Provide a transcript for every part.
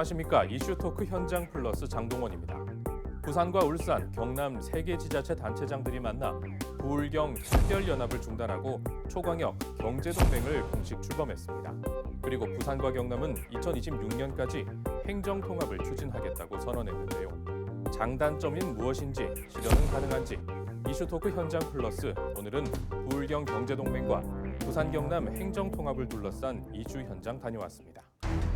안녕하십니까. 이슈토크 현장 플러스 장동원입니다. 부산과 울산, 경남 3개 지자체 단체장들이 만나 부울경 특별연합을 중단하고 초광역 경제동맹을 공식 출범했습니다. 그리고 부산과 경남은 2026년까지 행정통합을 추진하겠다고 선언했는데요. 장단점인 무엇인지, 실현은 가능한지, 이슈토크 현장 플러스 오늘은 부울경 경제동맹과 부산 경남 행정통합을 둘러싼 이슈 현장 다녀왔습니다.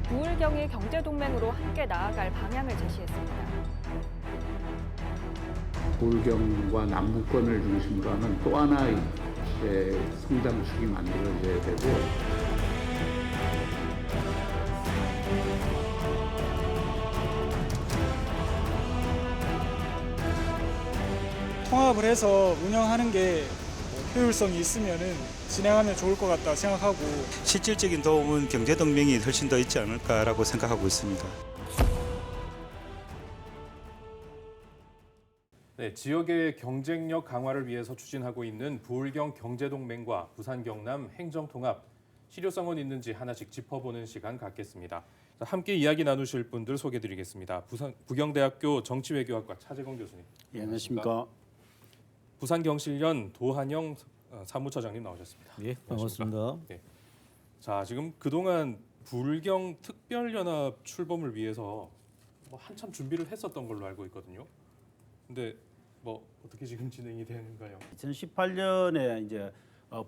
부울경이 경제동맹으로 함께 나아갈 방향을 제시했습니다. 부울경과 남부권을 중심으로 하는 또 하나의 성장축이 만들어져야 되고, 통합을 해서 운영하는 게 효율성이 있으면은 진행하면 좋을 것 같다 생각하고, 실질적인 도움은 경제동맹이 훨씬 더 있지 않을까라고 생각하고 있습니다. 네, 지역의 경쟁력 강화를 위해서 추진하고 있는 부울경 경제동맹과 부산 경남 행정통합, 실효성은 있는지 하나씩 짚어보는 시간 갖겠습니다. 자, 함께 이야기 나누실 분들 소개드리겠습니다. 부경대학교 정치외교학과 차재건 교수님. 예, 안녕하십니까. 부산경실련 도한영 사무처장님 나오셨습니다. 예, 반갑습니다. 네. 자, 지금 그동안 부울경 특별연합 출범을 위해서 한참 준비를 했었던 걸로 알고 있거든요. 근데 어떻게 지금 진행이 되는가요? 2018년에 이제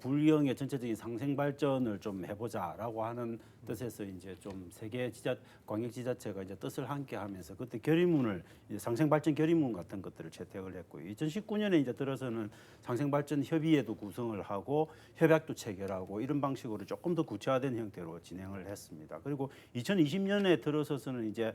부울경의 전체적인 상생 발전을 좀 해보자라고 하는 뜻에서 이제 좀 세 개 광역 지자체가 이제 뜻을 함께하면서 그때 결의문을 이제 상생 발전 결의문 같은 것들을 채택을 했고요. 2019년에 이제 들어서는 상생 발전 협의회도 구성을 하고 협약도 체결하고 이런 방식으로 조금 더 구체화된 형태로 진행을 했습니다. 그리고 2020년에 들어서서는 이제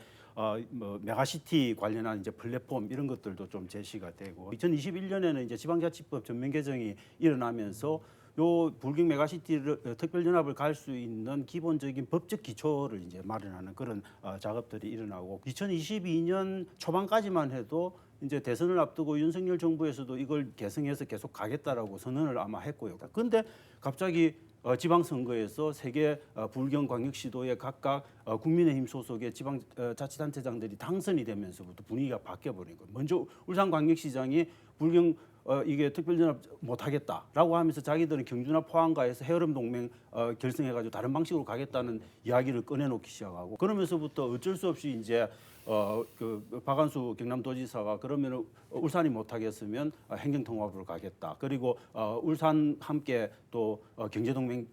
메가시티 관련한 이제 플랫폼 이런 것들도 좀 제시가 되고, 2021년에는 이제 지방자치법 전면 개정이 일어나면서 요 부울경 메가시티를 특별연합을 갈 수 있는 기본적인 법적 기초를 이제 마련하는 그런 작업들이 일어나고, 2022년 초반까지만 해도 이제 대선을 앞두고 윤석열 정부에서도 이걸 개성해서 계속 가겠다라고 선언을 아마 했고요. 그런데 갑자기 지방선거에서 세 개 부울경 광역시도의 각각 국민의힘 소속의 지방자치단체장들이 당선이 되면서부터 분위기가 바뀌어버린 거예요. 먼저 울산광역시장이 부울경 이게 특별연합 못하겠다라고 하면서 자기들은 경주나 포항가에서 해어름 동맹 결성해가지고 다른 방식으로 가겠다는 이야기를 꺼내놓기 시작하고, 그러면서부터 어쩔 수 없이 이제 그 박한수 경남도지사가 그러면 울산이 못하겠으면 행정통합으로 가겠다. 그리고 울산 함께 또 경제동맹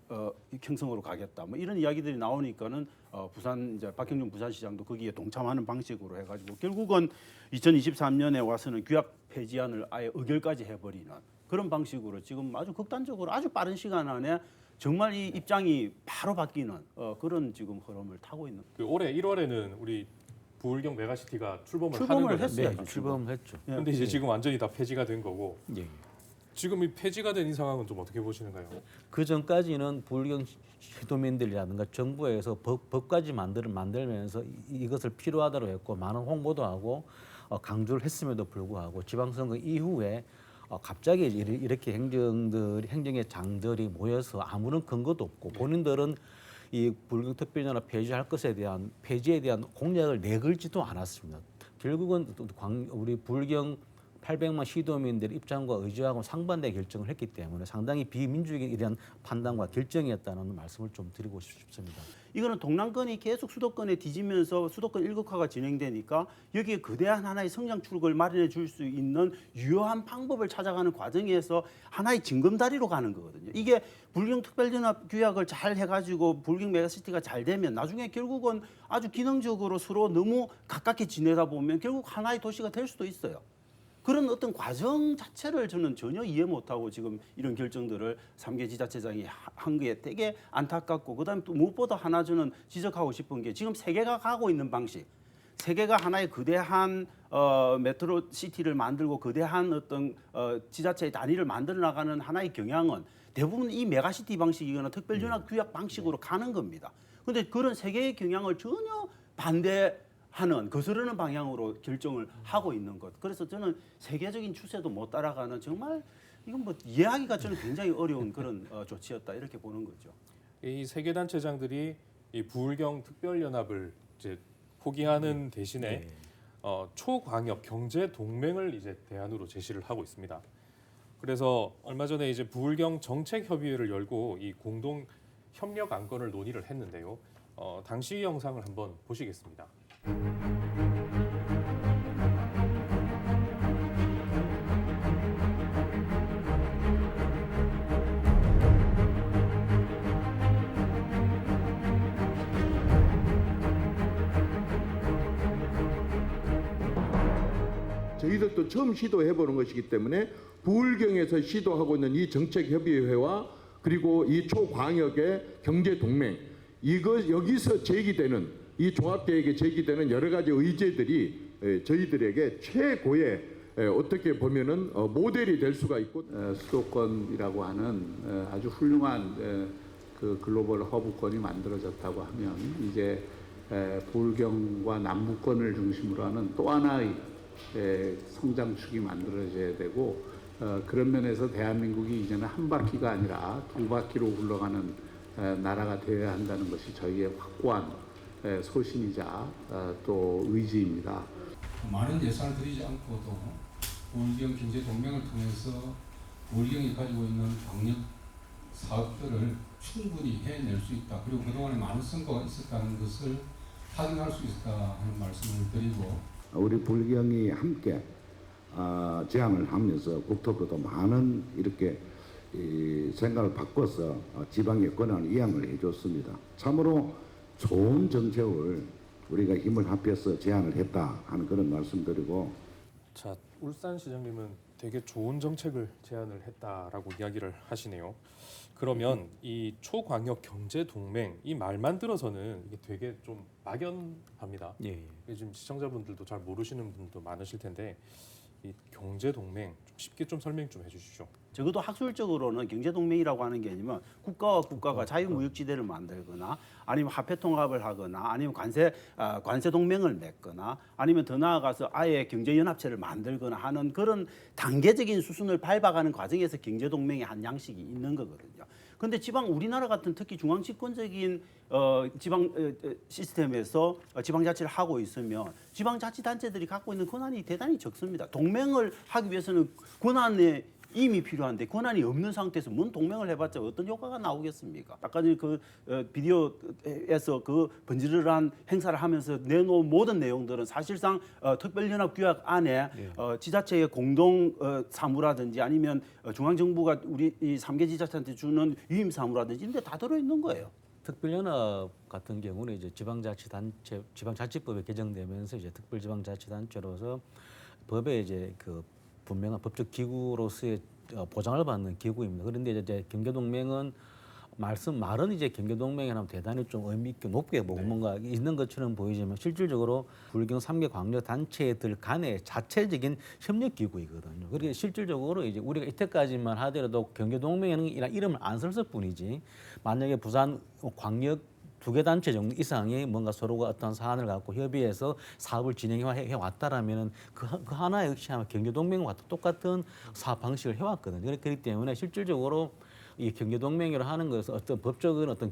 형성으로 가겠다. 뭐 이런 이야기들이 나오니까는 부산 이제 박형준 부산시장도 거기에 동참하는 방식으로 해가지고 결국은 2023년에 와서는 규약 폐지안을 아예 의결까지 해버리는 그런 방식으로 지금 아주 극단적으로 아주 빠른 시간 안에 정말 이 입장이 바로 바뀌는 그런 지금 흐름을 타고 있는. 올해 1월에는 우리 부울경 메가시티가 출범을 하는 출범을 거죠. 했어요. 네, 출범을 했죠. 근데 이제 지금 완전히 다 폐지가 된 거고. 예. 지금 이 폐지가 된 이 상황은 좀 어떻게 보시는가요? 그 전까지는 부울경 시도민들이라든가 정부에서 법까지 만들면서 이것을 필요하다고 했고 많은 홍보도 하고 강조를 했음에도 불구하고 지방선거 이후에 갑자기 이렇게 행정의 장들이 모여서 아무런 근거도 없고 본인들은 이 부울경 특별연합 폐지에 대한 공약을 내걸지도 않았습니다. 결국은 우리 부울경 800만 시도민들의 입장과 의지하고 상반된 결정을 했기 때문에 상당히 비민주적에 대한 판단과 결정이었다는 말씀을 좀 드리고 싶습니다. 이거는 동남권이 계속 수도권에 뒤지면서 수도권 일극화가 진행되니까 여기에 거대한 하나의 성장 출구를 마련해 줄 수 있는 유효한 방법을 찾아가는 과정에서 하나의 징검다리로 가는 거거든요. 이게 부울경 특별연합 규약을 잘 해가지고 부울경 메가시티가 잘 되면 나중에 결국은 아주 기능적으로 서로 너무 가깝게 지내다 보면 결국 하나의 도시가 될 수도 있어요. 그런 어떤 과정 자체를 저는 전혀 이해 못하고 지금 이런 결정들을 3개 지자체장이 한 게 되게 안타깝고, 그다음에 또 무엇보다 하나 저는 지적하고 싶은 게 지금 세계가 가고 있는 방식, 세계가 하나의 거대한 메트로시티를 만들고 거대한 어떤 지자체의 단위를 만들어 나가는 하나의 경향은 대부분 이 메가시티 방식이거나 특별연합 규약 방식으로 가는 겁니다. 그런데 그런 세계의 경향을 전혀 반대하는 거스르는 방향으로 결정을 하고 있는 것. 그래서 저는 세계적인 추세도 못 따라가는 정말 이건 뭐 이해하기가 저는 굉장히 어려운 그런 조치였다 이렇게 보는 거죠. 이 세계 단체장들이 이 부울경 특별연합을 이제 포기하는 대신에 초광역 경제 동맹을 이제 대안으로 제시를 하고 있습니다. 그래서 얼마 전에 이제 부울경 정책협의회를 열고 이 공동 협력 안건을 논의를 했는데요. 당시 영상을 한번 보시겠습니다. 저희들도 처음 시도해보는 것이기 때문에 부울경에서 시도하고 있는 이 정책협의회와 그리고 이 초광역의 경제동맹 여기서 제기되는 이 종합계획에 제기되는 여러 가지 의제들이 저희들에게 최고의 어떻게 보면은 모델이 될 수가 있고 수도권이라고 하는 아주 훌륭한 그 글로벌 허브권이 만들어졌다고 하면 이제 부울경과 남부권을 중심으로 하는 또 하나의 성장축이 만들어져야 되고 그런 면에서 대한민국이 이제는 한 바퀴가 아니라 두 바퀴로 굴러가는 나라가 되어야 한다는 것이 저희의 확고한 소신이자 또 의지입니다. 많은 예산을 들이지 않고도 부울경 경제동맹을 통해서 부울경이 가지고 있는 방역 사업들을 충분히 해낼 수 있다. 그리고 그동안에 많은 성과가 있었다는 것을 확인할 수 있다 하는 말씀을 드리고 우리 부울경이 함께 제안을 하면서 국토부도 많은 이렇게 생각을 바꿔서 지방의 권한을 이양을 해줬습니다. 참으로 좋은 정책을 우리가 힘을 합해서 제안을 했다 하는 그런 말씀드리고 자, 울산시장님은 되게 좋은 정책을 제안을 했다라고 이야기를 하시네요. 그러면 이 초광역 경제 동맹 이 말만 들어서는 이게 되게 좀 막연합니다. 예. 지금 시청자분들도 잘 모르시는 분도 많으실 텐데 이 경제 동맹 좀 쉽게 좀 설명 좀 해주시죠. 적어도 학술적으로는 경제동맹이라고 하는 게 아니면 국가와 국가가 자유무역지대를 만들거나 아니면 화폐통합을 하거나 아니면 관세동맹을 맺거나 아니면 더 나아가서 아예 경제연합체를 만들거나 하는 그런 단계적인 수순을 밟아가는 과정에서 경제동맹의 한 양식이 있는 거거든요. 그런데 우리나라 같은 특히 중앙집권적인 지방 시스템에서 지방자치를 하고 있으면 지방자치단체들이 갖고 있는 권한이 대단히 적습니다. 동맹을 하기 위해서는 권한에 이미 필요한데 권한이 없는 상태에서 뭔 동맹을 해봤자 어떤 효과가 나오겠습니까? 아까 전에 그 비디오에서 그 번지르르한 행사를 하면서 내놓은 모든 내용들은 사실상 특별연합규약 안에 지자체의 공동 사무라든지 아니면 중앙정부가 우리 이 3개 지자체한테 주는 유임 사무라든지 이런 데 다 들어있는 거예요. 특별연합 같은 경우는 이제 지방자치단체, 지방자치법이 개정되면서 이제 특별지방자치단체로서 법에 이제 그 분명한 법적 기구로서의 보장을 받는 기구입니다. 그런데 이제 경제동맹은 말은 이제 경제동맹이라면 대단히 좀 의미 있게 높게 보고 뭔가 있는 것처럼 보이지만 실질적으로 부울경 3개 광역 단체들 간의 자체적인 협력 기구이거든요. 그러니까 실질적으로 이제 우리가 이때까지만 하더라도 경제동맹이라는 이름을 안 썼을 뿐이지 만약에 부산 광역 2개 단체 정도 이상이 뭔가 서로가 어떤 사안을 갖고 협의해서 사업을 진행해 왔다라면은 그 하나의 역시 아마 경제동맹과 똑같은 사업 방식을 해왔거든요. 그렇기 때문에 실질적으로 이 경제동맹이라 하는 것은 어떤 법적인 어떤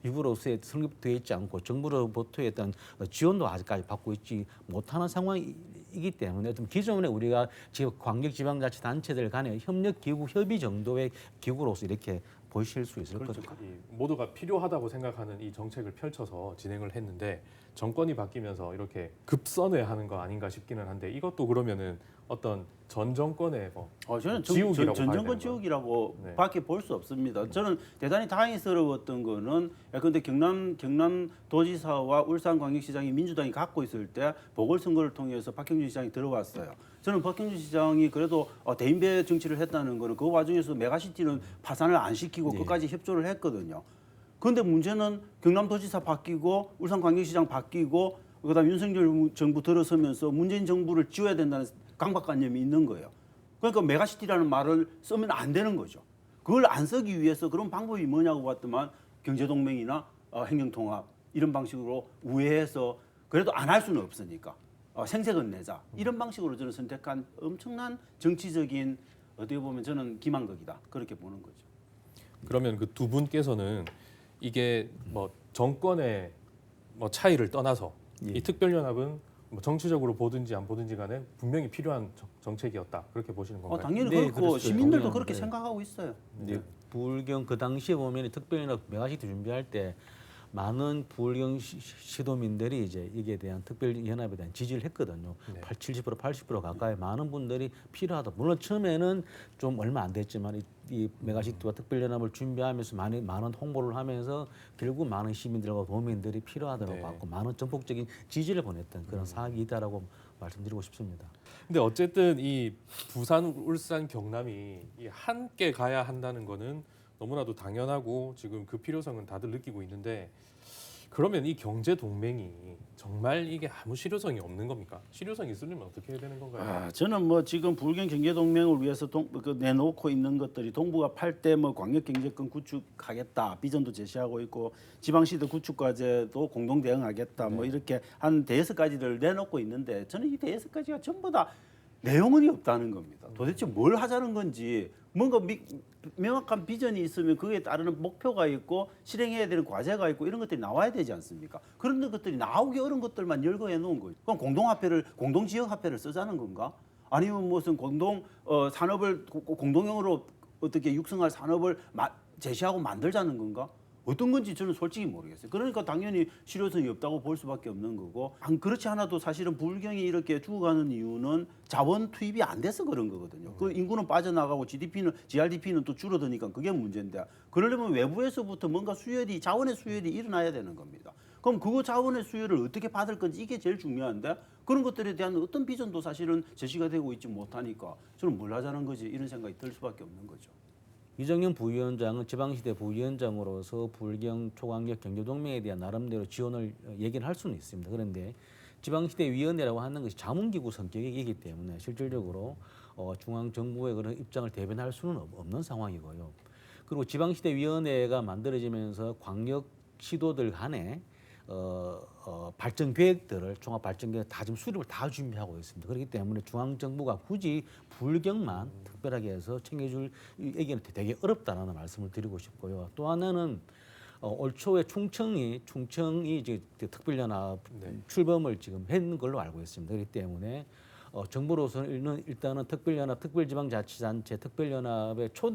기구로서의 성립되어 있지 않고 정부로부터의 어떤 지원도 아직까지 받고 있지 못하는 상황이기 때문에 좀 기존에 우리가 지금 광역지방자치단체들 간의 협력 기구 협의 정도의 기구로서 이렇게 보실 수 있을 그렇죠. 거죠. 모두가 필요하다고 생각하는 이 정책을 펼쳐서 진행을 했는데 정권이 바뀌면서 이렇게 급선회하는 거 아닌가 싶기는 한데 이것도 그러면은 어떤 전 정권의 저는 지옥이라고 전 봐야 정권 되는 지옥이라고 네. 밖에 볼 수 없습니다. 저는 대단히 다행스러웠던 거는 근데 경남도지사와 울산광역시장이 민주당이 갖고 있을 때 보궐선거를 통해서 박형준 시장이 들어왔어요. 저는 박형준 시장이 그래도 대인배 정치를 했다는 거는 그 와중에서 메가시티는 파산을 안 시키고 끝까지 협조를 했거든요. 그런데 문제는 경남도지사 바뀌고 울산광역시장 바뀌고 그다음 윤석열 정부 들어서면서 문재인 정부를 지워야 된다는 강박관념이 있는 거예요. 그러니까 메가시티라는 말을 쓰면 안 되는 거죠. 그걸 안 쓰기 위해서 그런 방법이 뭐냐고 봤더만 경제동맹이나 행정통합 이런 방식으로 우회해서 그래도 안 할 수는 없으니까 생색은 내자 이런 방식으로 저는 선택한 엄청난 정치적인 어떻게 보면 저는 기만극이다 그렇게 보는 거죠. 그러면 그 두 분께서는 이게 뭐 정권의 뭐 차이를 떠나서 이 특별연합은 뭐 정치적으로 보든지 안 보든지 간에 분명히 필요한 정책이었다. 그렇게 보시는 건가요? 당연히 네, 그렇고 그렇죠. 시민들도 동의합니다. 그렇게 네. 생각하고 있어요. 이제 부울경 그 당시에 보면 특별연합 메가시티 준비할 때 많은 부울경 시도민들이 이제 이게 대한 특별연합에 대한 지지를 했거든요. 네. 70% 80% 가까이 많은 분들이 필요하다. 물론 처음에는 좀 얼마 안 됐지만 이 메가시티와 특별연합을 준비하면서 많은 홍보를 하면서 결국 많은 시민들과 도민들이 필요하다고 네. 봤고 많은 전폭적인 지지를 보냈던 그런 사업이 있다라고 말씀드리고 싶습니다. 근데 어쨌든 이 부산, 울산, 경남이 이 함께 가야 한다는 거는 너무나도 당연하고 지금 그 필요성은 다들 느끼고 있는데 그러면 이 경제 동맹이 정말 이게 아무 실효성이 없는 겁니까? 실효성이 있으려면 어떻게 해야 되는 건가요? 저는 뭐 지금 부울경 경제 동맹을 위해서 내놓고 있는 것들이 동부가 8대 뭐 광역 경제권 구축하겠다 비전도 제시하고 있고 지방시도 구축 과제도 공동 대응하겠다 뭐 이렇게 한 5가지를 내놓고 있는데 저는 이 5가지가 전부 다 내용은 없다는 겁니다. 도대체 뭘 하자는 건지 뭔가 명확한 비전이 있으면 그에 따르는 목표가 있고 실행해야 되는 과제가 있고 이런 것들이 나와야 되지 않습니까? 그런 것들이 나오기 어려운 것들만 열거해 놓은 거죠. 그럼 공동지역화폐를 쓰자는 건가? 아니면 무슨 산업을 공동형으로 어떻게 육성할 산업을 제시하고 만들자는 건가? 어떤 건지 저는 솔직히 모르겠어요. 그러니까 당연히 실효성이 없다고 볼 수밖에 없는 거고 그렇지 않아도 사실은 부울경이 이렇게 죽어가는 이유는 자원 투입이 안 돼서 그런 거거든요. 그 인구는 빠져나가고 GRDP는 또 줄어드니까 그게 문제인데 그러려면 외부에서부터 뭔가 자원의 수혈이 일어나야 되는 겁니다. 그럼 그 자원의 수혈을 어떻게 받을 건지 이게 제일 중요한데 그런 것들에 대한 어떤 비전도 사실은 제시가 되고 있지 못하니까 저는 뭘 하자는 거지 이런 생각이 들 수밖에 없는 거죠. 이정현 부위원장은 지방시대 부위원장으로서 부울경 초강력 경제동맹에 대한 나름대로 지원을 얘기를 할 수는 있습니다. 그런데 지방시대 위원회라고 하는 것이 자문기구 성격이기 때문에 실질적으로 중앙정부의 그런 입장을 대변할 수는 없는 상황이고요. 그리고 지방시대 위원회가 만들어지면서 광역 시도들 간에 발전 계획들을 종합 발전 계획 다 지금 수립을 다 준비하고 있습니다. 그렇기 때문에 중앙 정부가 굳이 부울경만 특별하게 해서 챙겨줄 얘기는 되게 어렵다라는 말씀을 드리고 싶고요. 또 하나는 올 초에 충청이 이제 특별연합 출범을 지금 했는 걸로 알고 있습니다. 그렇기 때문에 정부로서는 일단은 특별지방자치단체 특별연합의 첫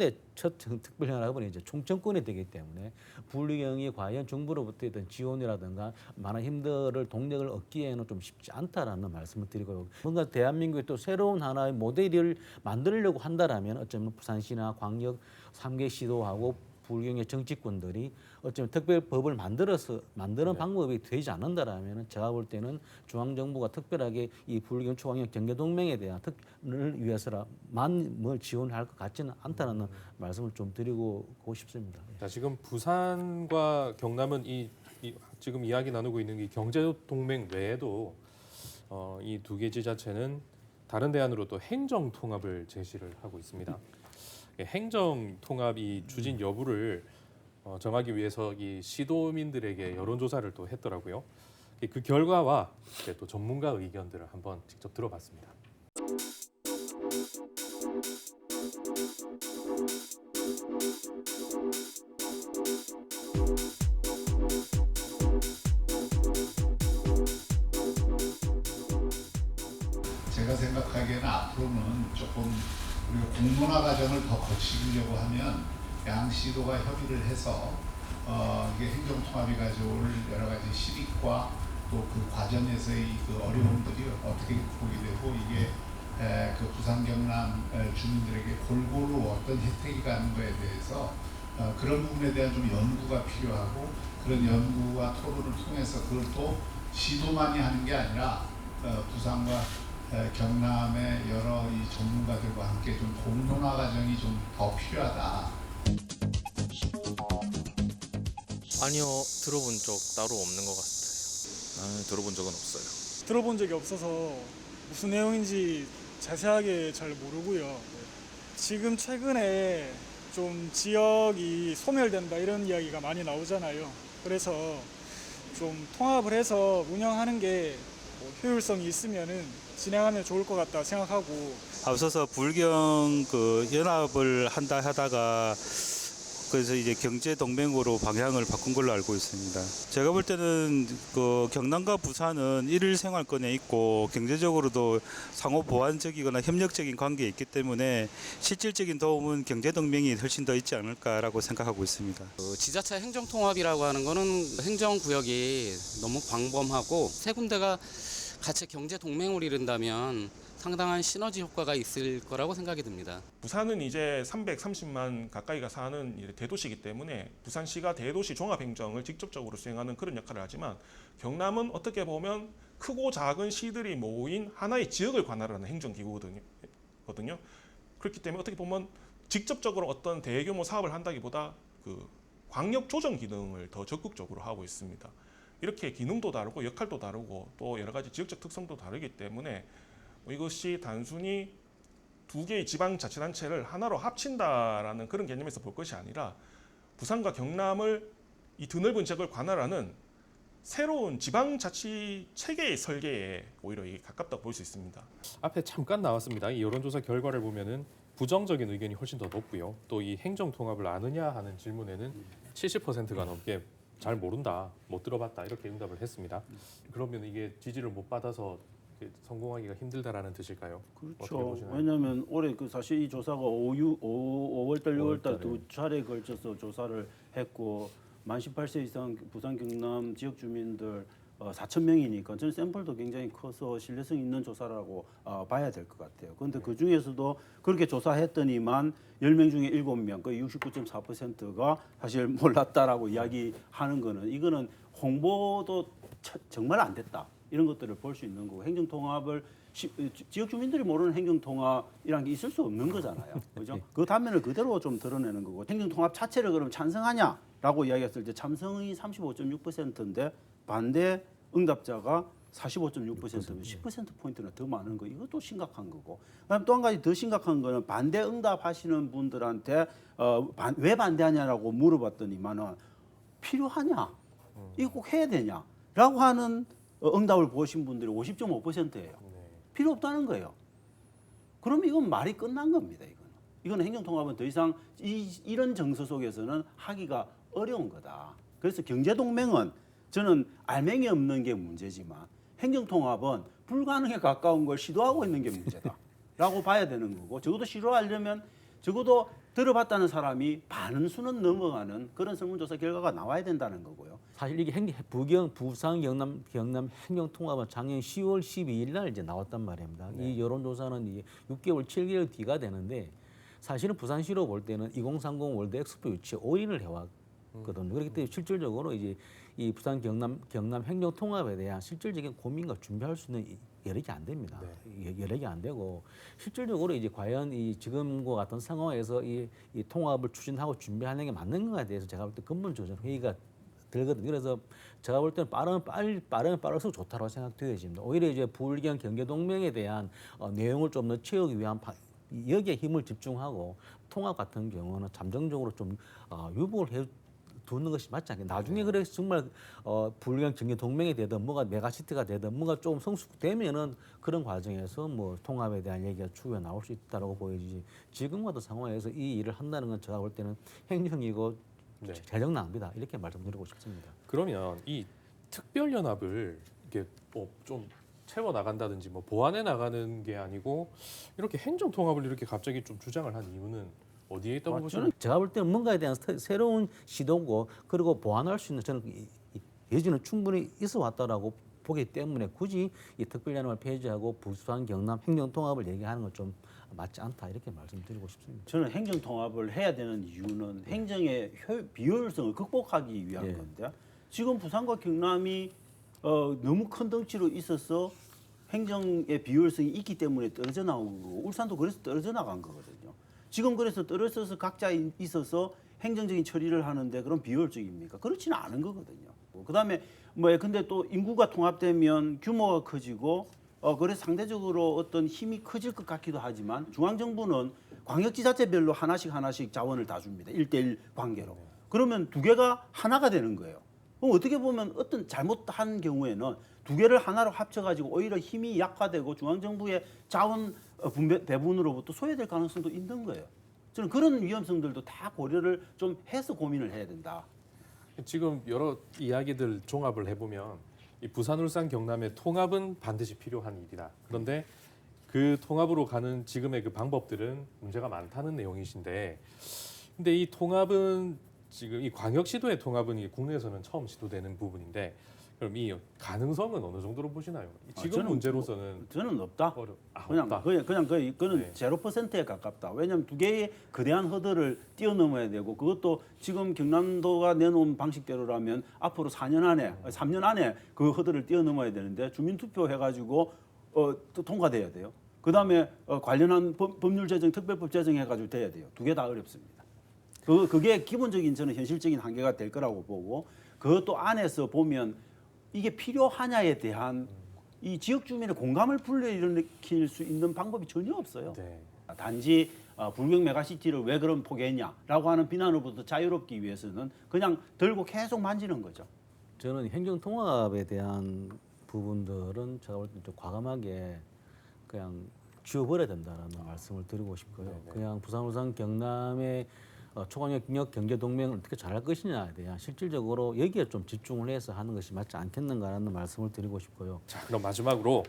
특별연합은 이제 충청권이 되기 때문에 부울경이 과연 정부로부터 어떤 지원이라든가 많은 힘들을 동력을 얻기에는 좀 쉽지 않다라는 말씀을 드리고요. 뭔가 대한민국의 또 새로운 하나의 모델을 만들려고 한다라면 어쩌면 부산시나 광역 3개 시도하고 부울경의 정치권들이 어쩌면 특별법을 만드는 방법이 되지 않는다라면 제가 볼 때는 중앙정부가 특별하게 이 부울경 초강력 경제동맹에 대한 특을 위해서만 뭘 지원할 것 같지는 않다는 말씀을 좀 드리고 싶습니다. 자, 지금 부산과 경남은 지금 이야기 나누고 있는 이 경제동맹 외에도 이 2개 지자체는 다른 대안으로 또 행정통합을 제시를 하고 있습니다. 행정통합이 추진 여부를 정하기 위해서 이 시도민들에게 여론조사를 또 했더라고요. 그 결과와 또 전문가 의견들을 한번 직접 들어봤습니다. 제가 생각하기에는 앞으로는 조금 우리가 공론화 과정을 더 거치려고 하면 양 시도가 협의를 해서 이게 행정통합이 가져올 여러 가지 실익과 또 그 과정에서의 그 어려움들이 어떻게 극복이 되고 이게 그 부산 경남 주민들에게 골고루 어떤 혜택이 가는 거에 대해서 그런 부분에 대한 좀 연구가 필요하고 그런 연구와 토론을 통해서 그걸 또 시도만이 하는 게 아니라 부산과 경남의 여러 이 전문가들과 함께 좀 공론화 과정이 좀 더 필요하다. 아니요, 들어본 적 따로 없는 것 같아요. 들어본 적은 없어요. 들어본 적이 없어서 무슨 내용인지 자세하게 잘 모르고요. 지금 최근에 좀 지역이 소멸된다 이런 이야기가 많이 나오잖아요. 그래서 좀 통합을 해서 운영하는 게 효율성이 있으면은 진행하면 좋을 것 같다 생각하고 앞서서 부울경 그 연합을 한다 하다가 그래서 이제 경제 동맹으로 방향을 바꾼 걸로 알고 있습니다. 제가 볼 때는 그 경남과 부산은 일일 생활권에 있고 경제적으로도 상호 보완적이거나 협력적인 관계에 있기 때문에 실질적인 도움은 경제 동맹이 훨씬 더 있지 않을까라고 생각하고 있습니다. 지자체 행정 통합이라고 하는 거는 행정 구역이 너무 광범하고 세 군데가 같이 경제 동맹을 이룬다면 상당한 시너지 효과가 있을 거라고 생각이 듭니다. 부산은 이제 330만 가까이가 사는 대도시이기 때문에 부산시가 대도시 종합행정을 직접적으로 수행하는 그런 역할을 하지만 경남은 어떻게 보면 크고 작은 시들이 모인 하나의 지역을 관할하는 행정기구거든요. 그렇기 때문에 어떻게 보면 직접적으로 어떤 대규모 사업을 한다기보다 그 광역 조정 기능을 더 적극적으로 하고 있습니다. 이렇게 기능도 다르고 역할도 다르고 또 여러 가지 지역적 특성도 다르기 때문에 이것이 단순히 두 개의 지방자치단체를 하나로 합친다라는 그런 개념에서 볼 것이 아니라 부산과 경남을 이 드넓은 지역을 관할하는 새로운 지방자치 체계의 설계에 오히려 가깝다고 볼 수 있습니다. 앞에 잠깐 나왔습니다. 이 여론조사 결과를 보면은 부정적인 의견이 훨씬 더 높고요. 또 이 행정통합을 아느냐 하는 질문에는 70%가 넘게 잘 모른다, 못 들어봤다 이렇게 응답을 했습니다. 그러면 이게 지지를 못 받아서 성공하기가 힘들다라는 뜻일까요? 그렇죠. 왜냐하면 올해 그 사실 이 조사가 5월달, 6월달 두 차례에 걸쳐서 조사를 했고 만 18세 이상 부산 경남 지역 주민들 4천 명이니까 저는 샘플도 굉장히 커서 신뢰성 있는 조사라고 봐야 될 것 같아요. 그런데 그 중에서도 그렇게 조사했더니만 10명 중에 7명, 거의 69.4%가 사실 몰랐다라고 이야기하는 거는 이거는 홍보도 정말 안 됐다. 이런 것들을 볼 수 있는 거고 행정통합을 지역 주민들이 모르는 행정통합이라는 게 있을 수 없는 거잖아요. 그죠? 그 단면을 그대로 좀 드러내는 거고 행정통합 자체를 그럼 찬성하냐라고 이야기했을 때 찬성이 35.6%인데 반대 응답자가 45.6%면 10%포인트나 더 많은 거 이것도 심각한 거고 그다음 또 한 가지 더 심각한 거는 반대 응답하시는 분들한테 왜 반대하냐라고 물어봤더니만은 필요하냐? 이거 꼭 해야 되냐? 라고 하는 응답을 보신 분들이 50.5%예요. 필요 없다는 거예요. 그럼 이건 말이 끝난 겁니다. 이건 행정통합은 더 이상 이런 정서 속에서는 하기가 어려운 거다. 그래서 경제동맹은 저는 알맹이 없는 게 문제지만 행정통합은 불가능에 가까운 걸 시도하고 있는 게 문제다라고 봐야 되는 거고 적어도 시도하려면 적어도 들어봤다는 사람이 반수는 넘어가는 그런 설문조사 결과가 나와야 된다는 거고요. 사실 이게 부산 경남 행정통합은 작년 10월 12일 날 이제 나왔단 말입니다. 이 여론조사는 이제 6개월, 7개월 뒤가 되는데 사실은 부산시로 볼 때는 2030 월드 엑스포 유치에 올인을 해왔거든요. 그렇기 때문에 실질적으로 이제 이 부산 경남 행정통합에 대한 실질적인 고민과 준비할 수 있는 여력이 안 됩니다. 여력이 안 되고 실질적으로 이제 과연 이 지금과 같은 상황에서 이 통합을 추진하고 준비하는 게 맞는가에 대해서 제가 볼 때 근본적인 회의가 들거든요. 그래서 제가 볼 때는 빠를수록 좋다고 생각되어집니다. 오히려 이제 부울경 경제동맹에 대한 내용을 좀 더 채우기 위한 여기에 힘을 집중하고 통합 같은 경우는 잠정적으로 좀 유보를 해 두는 것이 맞지 않겠나. 나중에 그래서 정말 부울경 경제동맹이 되든 뭐가 메가시티가 되든 뭔가 좀 성숙되면은 그런 과정에서 뭐 통합에 대한 얘기가 추후에 나올 수 있다라고 보여지지. 지금 같은 상황에서 이 일을 한다는 건 제가 볼 때는 행정이고 재정 낭비다 이렇게 말씀드리고 싶습니다. 그러면 이 특별연합을 이게 뭐 좀 채워 나간다든지 뭐 보완해 나가는 게 아니고 이렇게 행정통합을 이렇게 갑자기 좀 주장을 한 이유는 어디에 있다고 보시나요? 제가 볼 때는 뭔가에 대한 새로운 시도고 그리고 보완할 수 있는 저는 예지는 충분히 있어 왔다라고 보기 때문에 굳이 이 특별연합을 폐지하고 부산 경남 행정통합을 얘기하는 건 좀 맞지 않다 이렇게 말씀드리고 싶습니다. 저는 행정통합을 해야 되는 이유는 행정의 비효율성을 극복하기 위한 건데 지금 부산과 경남이 너무 큰 덩치로 있어서 행정의 비효율성이 있기 때문에 떨어져 나온 거고 울산도 그래서 떨어져 나간 거거든요. 지금 그래서 떨어져서 각자 있어서 행정적인 처리를 하는데 그런 비효율적입니까? 그렇지는 않은 거거든요. 그다음에 근데 또 인구가 통합되면 규모가 커지고 그래서 상대적으로 어떤 힘이 커질 것 같기도 하지만 중앙정부는 광역지자체별로 하나씩 자원을 다 줍니다. 1대1 관계로. 그러면 두 개가 하나가 되는 거예요. 그럼 어떻게 보면 어떤 잘못한 경우에는 두 개를 하나로 합쳐가지고 오히려 힘이 약화되고 중앙정부의 자원 배분으로부터 소외될 가능성도 있는 거예요. 저는 그런 위험성들도 다 고려를 좀 해서 고민을 해야 된다. 지금 여러 이야기들 종합을 해보면 이 부산, 울산, 경남의 통합은 반드시 필요한 일이다. 그런데 그 통합으로 가는 지금의 그 방법들은 문제가 많다는 내용이신데, 근데 이 통합은 지금 이 광역시도의 통합은 이 국내에서는 처음 시도되는 부분인데, 그럼 이 가능성은 어느 정도로 보시나요? 지금 저는 문제로서는 저는 없다. 그냥 없다. 그거는 네. 0%에 가깝다. 왜냐하면 두 개의 거대한 허들을 뛰어넘어야 되고 그것도 지금 경남도가 내놓은 방식대로라면 앞으로 4년 안에 3년 안에 그 허들을 뛰어넘어야 되는데 주민투표 해가지고 또 통과돼야 돼요. 그다음에 관련한 법률 제정, 특별법 제정해가지고 돼야 돼요. 두 개 다 어렵습니다. 그게 기본적인 저는 현실적인 한계가 될 거라고 보고 그것도 안에서 보면 이게 필요하냐에 대한 이 지역 주민의 공감을 불러일으킬 수 있는 방법이 전혀 없어요. 네. 단지 불경 메가시티를 왜 그럼 포기했냐라고 하는 비난으로부터 자유롭기 위해서는 그냥 들고 계속 만지는 거죠. 저는 행정 통합에 대한 부분들은 제가 볼 때 좀 과감하게 그냥 지워버려야 된다라는 말씀을 드리고 싶고요. 네네. 그냥 부산, 울산, 경남의 초강력 경제 동맹을 어떻게 잘할 것이냐에 대한 실질적으로 여기에 좀 집중을 해서 하는 것이 맞지 않겠는가라는 말씀을 드리고 싶고요. 자, 그럼 마지막으로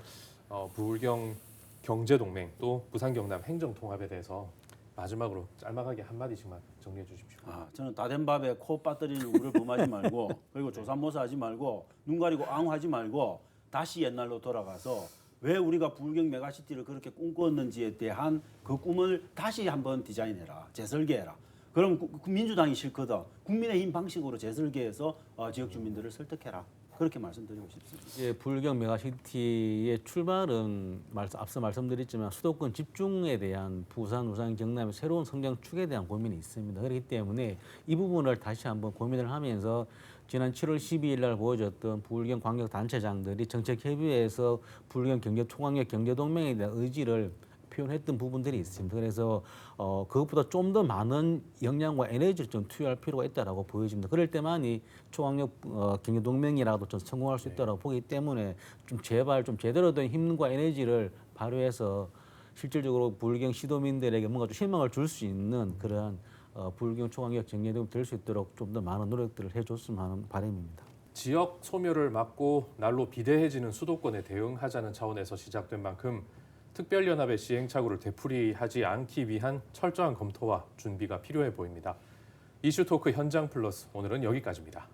부울경 경제 동맹 또 부산, 경남 행정 통합에 대해서 마지막으로 짤막하게 한 마디씩만 정리해 주십시오. 저는 다 된 밥에 코 빠뜨리는 우를 범하지 말고 그리고 조삼모사하지 말고 눈 가리고 앙하지 말고 다시 옛날로 돌아가서 왜 우리가 불경 메가시티를 그렇게 꿈꿨는지에 대한 그 꿈을 다시 한번 디자인해라, 재설계해라. 그럼 민주당이 싫거든. 국민의힘 방식으로 재설계해서 지역 주민들을 설득해라. 그렇게 말씀드리고 싶습니다. 이제 불경 메가시티의 출발은 앞서 말씀드렸지만 수도권 집중에 대한 부산, 울산, 경남의 새로운 성장축에 대한 고민이 있습니다. 그렇기 때문에 이 부분을 다시 한번 고민을 하면서 지난 7월 12일 날 보여줬던 부울경 광역 단체장들이 정책협의회에서 부울경 경제 총광역 경제동맹에 대한 의지를 표현했던 부분들이 있습니다. 그래서 그것보다 좀 더 많은 역량과 에너지를 좀 투여할 필요가 있다라고 보여집니다. 그럴 때만이 초강력 경제동맹이라도 좀 성공할 수 있다고 보기 때문에 좀 제발 좀 제대로 된 힘과 에너지를 발휘해서 실질적으로 부울경 시도민들에게 뭔가 좀 희망을 줄 수 있는 그러한 부울경 초강력 경제동맹이 될 수 있도록 좀 더 많은 노력들을 해줬으면 하는 바람입니다. 지역 소멸을 막고 날로 비대해지는 수도권에 대응하자는 차원에서 시작된 만큼 특별연합의 시행착오를 되풀이하지 않기 위한 철저한 검토와 준비가 필요해 보입니다. 이슈토크 현장 플러스 오늘은 여기까지입니다.